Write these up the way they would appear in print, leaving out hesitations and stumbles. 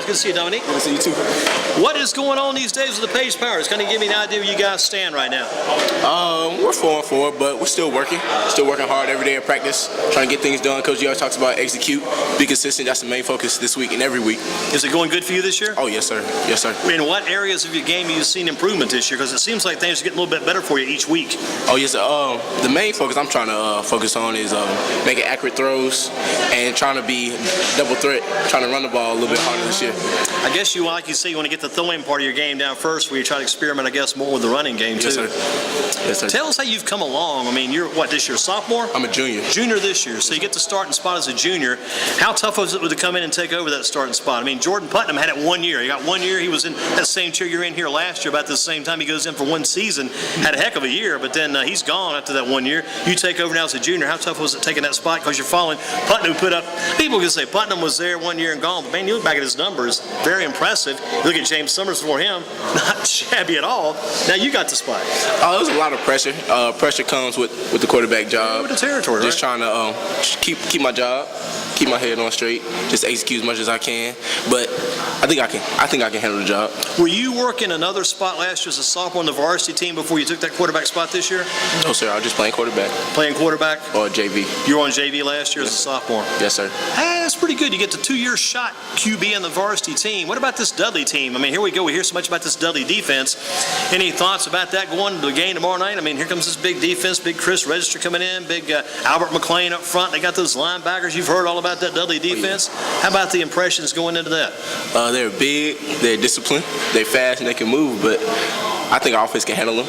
Good to see you, Dominick. Good to see you too. What is going on these days with the Page Pirates? Kind of give me an idea where you guys stand right now. We're 4-4, but we're still working. Still working hard every day at practice, trying to get things done. Coach always talks about execute, be consistent. That's the main focus this week and every week. Is it going good for you this year? Oh, yes, sir. Yes, sir. In what areas of your game have you seen improvement this year? Because it seems like things are getting a little bit better for you each week. Oh, yes, sir. The main focus I'm trying to focus on is making accurate throws and trying to be double threat, trying to run the ball a little bit harder this year. I guess you, like you say, you want to get the throwing part of your game down first, where you try to experiment, I guess, more with the running game, too. Yes, sir. Yes, sir. Tell us how you've come along. I mean, you're, what, this year, sophomore? I'm a junior. Junior this year. So you get the starting spot as a junior. How tough was it to come in and take over that starting spot? I mean, Jordan Putnam had it 1 year. He got 1 year. He was in that same chair you're in here last year, about the same time. He goes in for one season, had a heck of a year, but then he's gone after that 1 year. You take over now as a junior. How tough was it taking that spot? Because you're following Putnam, who put up, people can say Putnam was there 1 year and gone, but man, you look back at his numbers, very impressive. You look at James Summers before him, not shabby at all. Now you got the spot. It was a lot of pressure. Pressure comes with the quarterback job. With the territory, just right? Trying to keep my job, keep my head on straight, just execute as much as I can. But I think I can handle the job. Were you working another spot last year as a sophomore on the varsity team before you took that quarterback spot this year? No, sir. I was just playing quarterback. Playing quarterback? Or JV. You were on JV last year as a sophomore? Yes, sir. Hey, that's pretty good. You get the 2-year shot QB on the varsity team. What about this Dudley team? I mean, here we go. We hear so much about this Dudley defense. Any thoughts about that going into the game tomorrow night? I mean, here comes this big defense, big Chris Register coming in, big Albert McClain up front. They got those linebackers. You've heard all about that Dudley defense. Oh, yeah. How about the impressions going into that? They're big, they're disciplined, they're fast, and they can move, but I think our offense can handle them.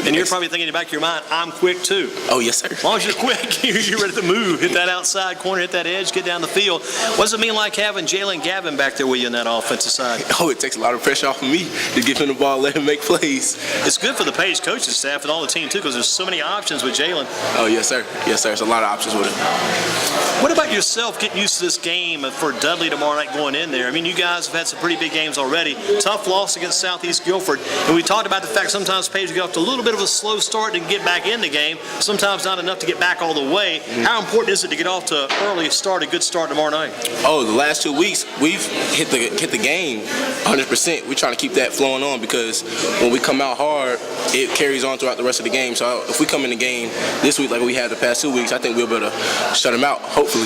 And you're probably thinking in the back of your mind, I'm quick too. Oh, yes, sir. As long as you're quick, you're ready to move, hit that outside corner, hit that edge, get down the field. What does it mean like having Jalen Gavin back there with you on that offensive side? Oh, it takes a lot of pressure off of me to give him the ball, let him make plays. It's good for the Page coaching staff and all the team too, because there's so many options with Jalen. Oh, yes, sir. Yes, sir. There's a lot of options with him. What about yourself getting used to this game for Dudley tomorrow night going in there? I mean, you guys have had some pretty big games already. Tough loss against Southeast Guilford. And we talked about the fact sometimes Page get off to a little bit of a slow start to get back in the game. Sometimes not enough to get back all the way. How important is it to get off to an early start, a good start tomorrow night? Oh, the last 2 weeks, we've hit the game 100%. We're trying to keep that flowing on because when we come out hard, it carries on throughout the rest of the game. So if we come in the game this week like we had the past 2 weeks, I think we'll be able to shut them out, hopefully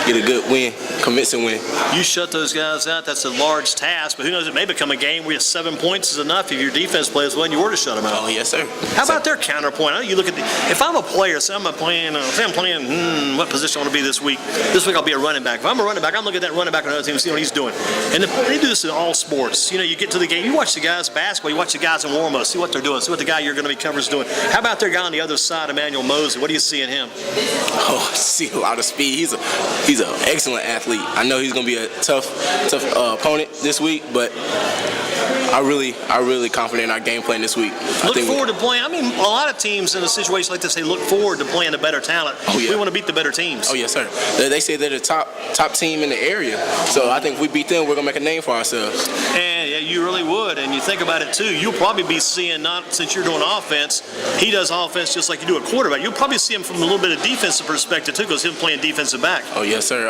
get a good win, convincing win. You shut those guys out, that's a large task, but who knows, it may become a game where 7 points is enough if your defense plays well and you were to shut them out. Oh, yes, sir. How about their counterpoint? I know you look at if I'm a player, say I'm playing, what position I want to be this week? This week I'll be a running back. If I'm a running back, I'm looking at that running back on another team and see what he's doing. And they do this in all sports. You know, you get to the game, you watch the guys basketball, you watch the guys in warm-up, see what they're doing, see what the guy you're going to be covering is doing. How about their guy on the other side, Emmanuel Mosley? What do you see in him? Oh, I see a lot of speed. He's an excellent athlete. I know he's going to be a tough opponent this week, but I'm really confident in our game plan this week. Look forward to playing. I mean, a lot of teams in a situation like this, they look forward to playing the better talent. Oh, yeah. We want to beat the better teams. Oh, yes, sir. They say they're the top team in the area. So I think if we beat them, we're going to make a name for ourselves. And yeah, you really would. And you think about it, too. You'll probably be seeing, not since you're doing offense, he does offense just like you do a quarterback. You'll probably see him from a little bit of defensive perspective, too, because he's playing defensive back. Oh, yes, sir.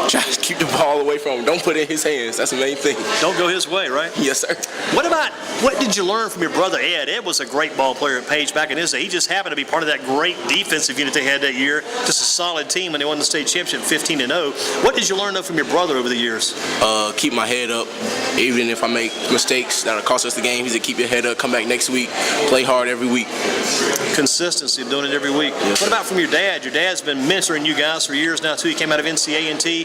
Try to keep the ball away from him. Don't put it in his hands. That's the main thing. Don't go his way, right? Yes, sir. What did you learn from your brother, Ed? Ed was a great ball player at Page back in his day. He just happened to be part of that great defensive unit they had that year. Just a solid team when they won the state championship 15-0. What did you learn, though, from your brother over the years? Keep my head up. Even if I make mistakes that'll cost us the game, he said keep your head up, come back next week, play hard every week. Consistency of doing it every week. Yes, what about from your dad? Your dad's been mentoring you guys for years now, too. He came out of NCA&T,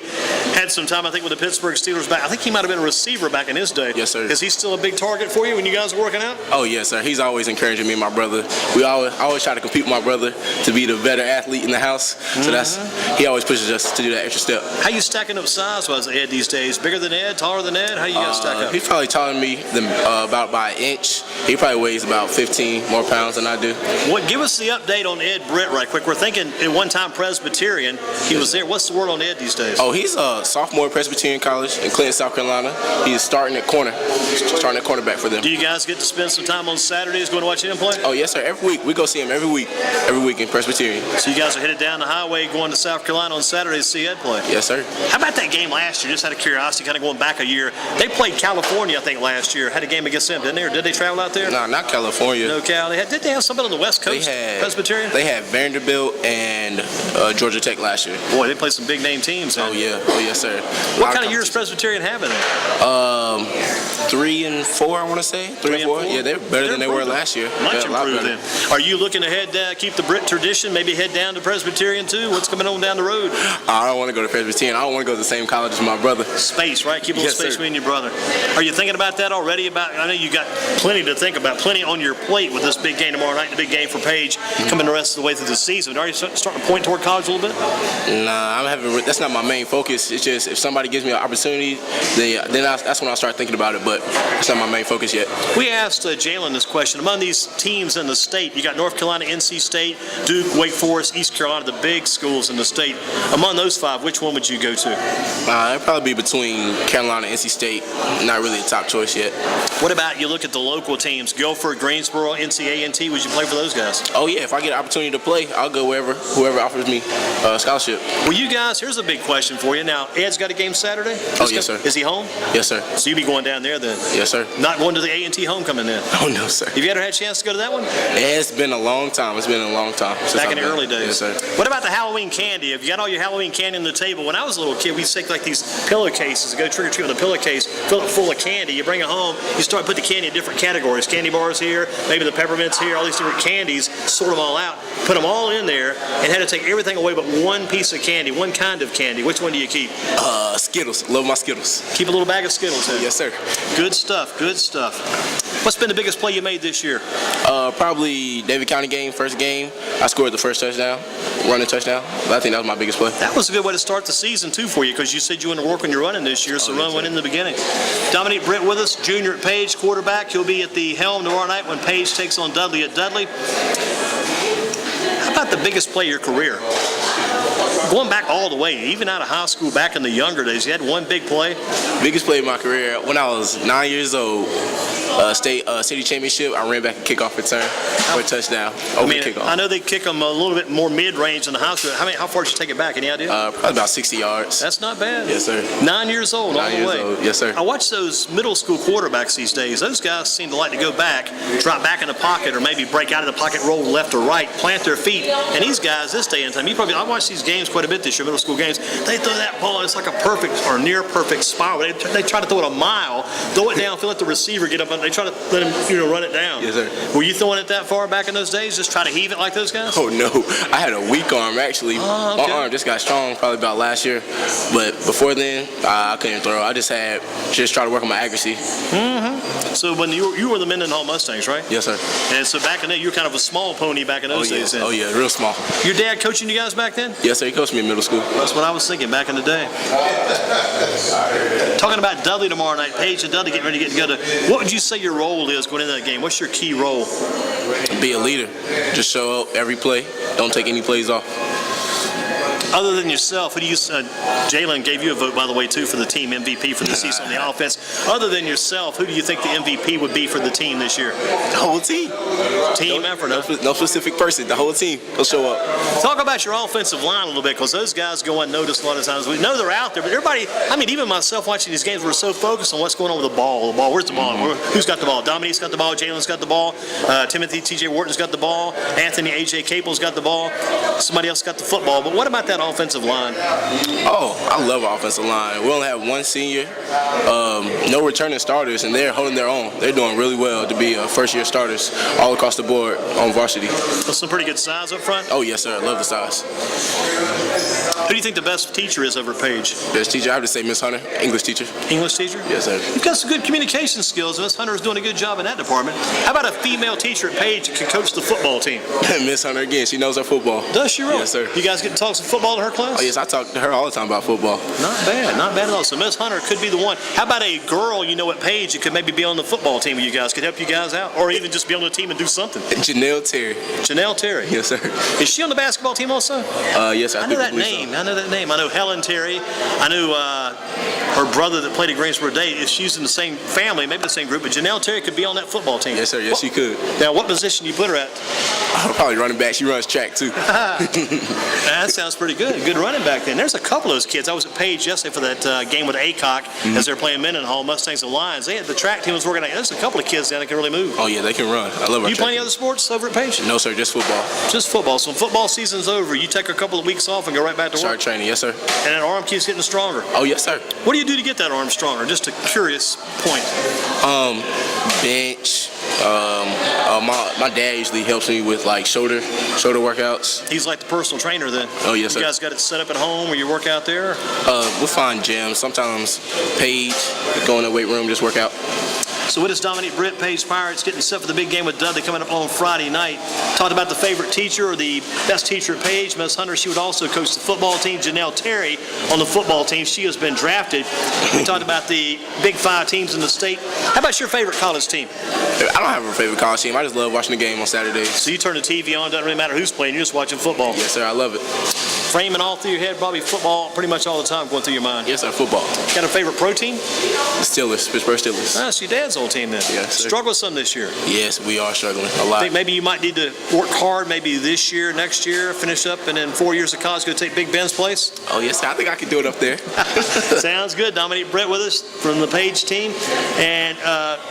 had some time, I think, with the Pittsburgh Steelers back. I think he might have been a receiver back in his day. Yes, sir. Is he still a big target for you when you guys are working out? Oh, yes, sir. He's always encouraging me and my brother. I always try to compete with my brother to be the better athlete in the house. So he always pushes us to do that extra step. How you stacking up size-wise, Ed, these days? Bigger than Ed? Taller than Ed? How you guys stack up? He's probably taller than me about by an inch. He probably weighs about 15 more pounds than I do. What? Give us the update on Ed Britt right quick. We're thinking at one time Presbyterian. He was there. What's the word on Ed these days? Oh, he's a sophomore at Presbyterian College in Clinton, South Carolina. He's starting at cornerback for them. Do you guys get to spend some time on Saturdays going to watch him play? Oh, yes, sir. Every week. We go see him every week in Presbyterian. So you guys are headed down the highway going to South Carolina on Saturday to see Ed play? Yes, sir. How about that game last year? Just out of curiosity, kind of going back a year. They played California, I think, last year. Had a game against them, didn't they? Or did they travel out there? No, not California. No, Cal. Did they have something on the West Coast? Presbyterian? They had Vanderbilt and Georgia Tech last year. Boy, they played some big name teams. Oh, yeah. Oh, yes, sir. What kind of years Presbyterian having? 3 and 4, I want to say. 3 and 4. Yeah, they're better than they were last year. Much improved then. Are you looking ahead, keep the Britt tradition, maybe head down to Presbyterian too? What's coming on down the road? I don't want to go to Presbyterian. I don't want to go to the same college as my brother. Space, right? Keep a little space between your brother. Are you thinking about that already? I know you got plenty to think about, plenty on your plate with this big game tomorrow night, the big game for Page coming the rest of the way through the season. Are you starting to point toward college a little bit? Nah, that's not my main focus. It's just if somebody gives me an opportunity, that's when I start thinking about it, but it's not my main focus yet. We asked Jalen this question. Among these teams in the state, you got North Carolina, NC State, Duke, Wake Forest, East Carolina, the big schools in the state. Among those 5, which one would you go to? It'd probably be between Carolina and NC State. Not really a top choice yet. What about you look at the local teams, Guilford, Greensboro, NCA&T, would you play for those guys? Oh, yeah. If I get an opportunity to play, I'll go whoever offers me a scholarship. Well, you guys, here's a big question for you. Now, Ed's got a game Saturday? Oh, yes, sir. Is he home? Yes, sir. So you'll be going down there then? Yes, sir. Not going to the A&T homecoming then? Oh, no, sir. Have you ever had a chance to go to that one? It's been a long time. It's been a long time. Back in the early days. Yes, sir. What about the Halloween candy? Have you got all your Halloween candy on the table? When I was a little kid, we'd take like these pillowcases and go trick-or-treat with a pillowcase, fill it full of candy. You bring it home, you start putting the candy in different categories. Candy bars here, maybe the peppermints here, all these different candies, sort them all out, put them all in there, and had to take everything away but one piece of candy, one kind of candy. Which one do you keep? Skittles. Love my Skittles. Keep a little bag of Skittles in. Yes, sir. Good stuff, good stuff. What's been the biggest play you made this year? Probably David County game, first game. I scored the first touchdown, running touchdown. But I think that was my biggest play. That was a good way to start the season, too, for you, because you said you wanted to work on your running this year, so run went in the beginning. Dominick Britt with us, junior at Page, quarterback. He'll be at the helm tomorrow night when Page takes on Dudley at Dudley. How about the biggest play of your career? Going back all the way, even out of high school, back in the younger days, you had one big play? Biggest play of my career, when I was 9 years old, city championship, I ran back a kickoff return for a touchdown. Kickoff. I know they kick them a little bit more mid-range than the high school. How far did you take it back? Any idea? Probably about 60 yards. That's not bad. Yes, sir. 9 years old, all the way. Old. Yes, sir. I watch those middle school quarterbacks these days. Those guys seem to like to go back, drop back in the pocket, or maybe break out of the pocket, roll left or right, plant their feet. And these guys, this day and time, I watched these games quite a bit this year, middle school games. They throw that ball, and it's like a perfect or near perfect spiral. They try to throw it a mile, throw it down, let the receiver get up, and they try to let him run it down. Yes, sir. Were you throwing it that far back in those days? Just try to heave it like those guys? Oh, no. I had a weak arm, actually. Oh, okay. My arm just got strong probably about last year. But before then, I couldn't throw. I just try to work on my accuracy. Mm-hmm. So when you were the Mendenhall Mustangs, right? Yes, sir. And so back in there, you were kind of a small pony back in those days. Then. Oh, yeah, real small. Your dad coaching you guys back then? Yes, sir. He coached me in middle school. That's what I was thinking back in the day. Talking about Dudley tomorrow night, Page and Dudley getting ready to get together. What would you say your role is going into that game? What's your key role? Be a leader. Just show up every play. Don't take any plays off. Other than yourself, who do you? Jalen gave you a vote, by the way, too, for the team MVP for the season on the offense. Other than yourself, who do you think the MVP would be for the team this year? The whole team. Team effort. No specific person. The whole team will show up. Talk about your offensive line a little bit, because those guys go unnoticed a lot of times. We know they're out there, but everybody, even myself watching these games, we're so focused on what's going on with the ball. Where's the ball? Who's got the ball? Dominick's got the ball. Jalen's got the ball. Timothy T.J. Wharton's got the ball. Anthony A.J. Capel's got the ball. Somebody else got the football. But what about that offensive line? Oh, I love our offensive line. We only have one senior, no returning starters, and they're holding their own. They're doing really well to be first-year starters all across the board on varsity. That's some pretty good size up front? Oh, yes, sir. I love the size. Who do you think the best teacher is over Page? Best teacher, I have to say Miss Hunter, English teacher. English teacher? Yes, sir. You've got some good communication skills. Miss Hunter is doing a good job in that department. How about a female teacher at Page that can coach the football team? Miss Hunter, again, she knows her football. Does she really? Yes, sir. You guys get to talk some football football to her class? Oh, yes, I talk to her all the time about football. Not bad at all. So Miss Hunter could be the one. How about a girl you know at Page that could maybe be on the football team with you guys, could help you guys out, or even just be on the team and do something? Janelle Terry. Janelle Terry. Yes, sir. Is she on the basketball team also? Yes, I know that name. So. I know that name. I know Helen Terry. I knew her brother that played at Greensboro Day. If she's in the same family, maybe the same group, but Janelle Terry could be on that football team. Yes, sir. Yes, she could. Now, what position do you put her at? Probably running back. She runs track, too. That sounds pretty good. Good running back then. There's a couple of those kids. I was at Page yesterday for that game with Acock as they're playing Mendenhall, Mustangs and Lions. They had the track team was working out. There's a couple of kids down that can really move. Oh, yeah, they can run. I love our You play any other sports over at Page? No, sir, just football. Just football. So when football season's over, you take a couple of weeks off and go right back to work? Start training, yes, sir. And that arm keeps getting stronger? Oh, yes, sir. What do you do to get that arm stronger? Just a curious point. Bench. My dad usually helps me with like shoulder workouts. He's like the personal trainer then. Oh, yes, sir. You guys got it set up at home where you work out there? We'll find gyms. Sometimes Page, go in the weight room, just work out. So what is Dominick, Britt, Page Pirates getting set for the big game with Dudley coming up on Friday night? Talked about the favorite teacher or the best teacher at Page, Miss Hunter. She would also coach the football team. Janelle Terry on the football team. She has been drafted. We talked about the Big Five teams in the state. How about your favorite college team? I don't have a favorite college team. I just love watching the game on Saturdays. So you turn the TV on, doesn't really matter who's playing, you're just watching football. Yes, sir. I love it. Framing all through your head, probably football pretty much all the time going through your mind. Yes, sir. Football. Got a favorite pro team? The Steelers, Pittsburgh Steelers. That's your dad's old team then. Yes, sir. Struggle some this year. Yes, we are struggling a lot. I think maybe you might need to work hard maybe this year, next year, finish up, and then 4 years of college, go take Big Ben's place. Oh, yes, sir. I think I can do it up there. Sounds good. Dominick, Britt with us from the Page team. And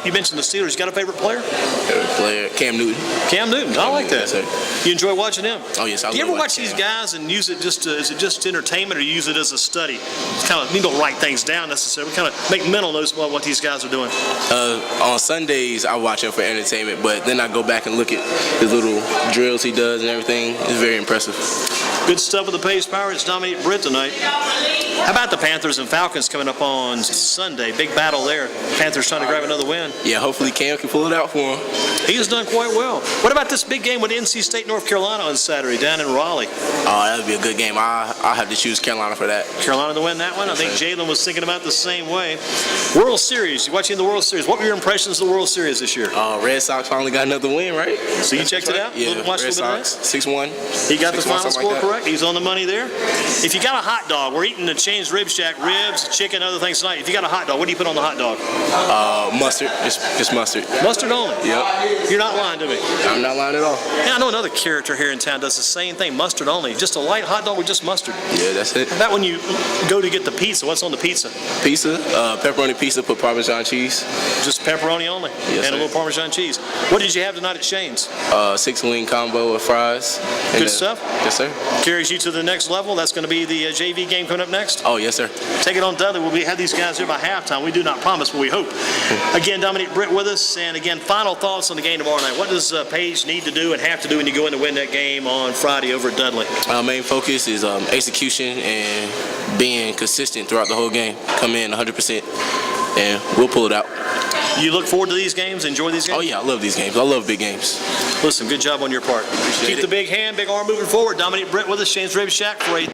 you mentioned the Steelers. You got a favorite player? Favorite player, Cam Newton. Cam Newton. I like that. Yes, sir. You enjoy watching him? Oh, yes, I love Do you ever watching watch these Cam. guys and use it just is it just entertainment, or you use it as a study? It's kind of, you don't write things down necessarily. We kind of make mental notes about what these guys are doing. On Sundays, I watch him for entertainment, but then I go back and look at his little drills he does and everything. It's very impressive. Good stuff with the Page Pirates. Dominick, Britt tonight. How about the Panthers and Falcons coming up on Sunday? Big battle there. Panthers trying to grab another win. Yeah, hopefully Cam can pull it out for him. He has done quite well. What about this big game with NC State, North Carolina on Saturday down in Raleigh? Oh, that would be a good game. I'll have to choose Carolina for that. Carolina to win that one? I think Jalen was thinking about it the same way. World Series. You're watching the World Series. What were your impressions of the World Series this year? Red Sox finally got another win, right? So you checked it out? Yeah, Watched Red a little bit of Sox, that? 6-1. He got the final score like correct. He's on the money there. If you got a hot dog, we're eating the Chains Rib Shack ribs, chicken, other things tonight. If you got a hot dog, what do you put on the hot dog? Mustard, just mustard. Mustard only? Yep. You're not lying to me. I'm not lying at all. Yeah, I know another character here in town does the same thing, mustard only. Just a light hot dog with just mustard. Yeah, that's it. How about when you go to get the pizza, what's on the pizza? Pizza, pepperoni pizza, put Parmesan cheese. Just pepperoni only? Yes, and a sir. little Parmesan cheese. What did you have tonight at Shane's? 6-wing combo with fries. Good stuff? Yes, sir. Carries you to the next level. That's going to be the JV game coming up next. Oh, yes, sir. Take it on Dudley. We'll have these guys here by halftime. We do not promise, but we hope. Again, Dominick, Britt with us. And again, final thoughts on the game tomorrow night. What does Page need to do and have to do when you go in to win that game on Friday over at Dudley? Our main focus is execution and being consistent throughout the whole game. Come in 100%, and we'll pull it out. You look forward to these games? Enjoy these games? Oh, yeah, I love these games. I love big games. Listen, good job on your part. Keep the big hand, big arm moving forward. Dominick, Britt with us, Shane's Rib Shack for a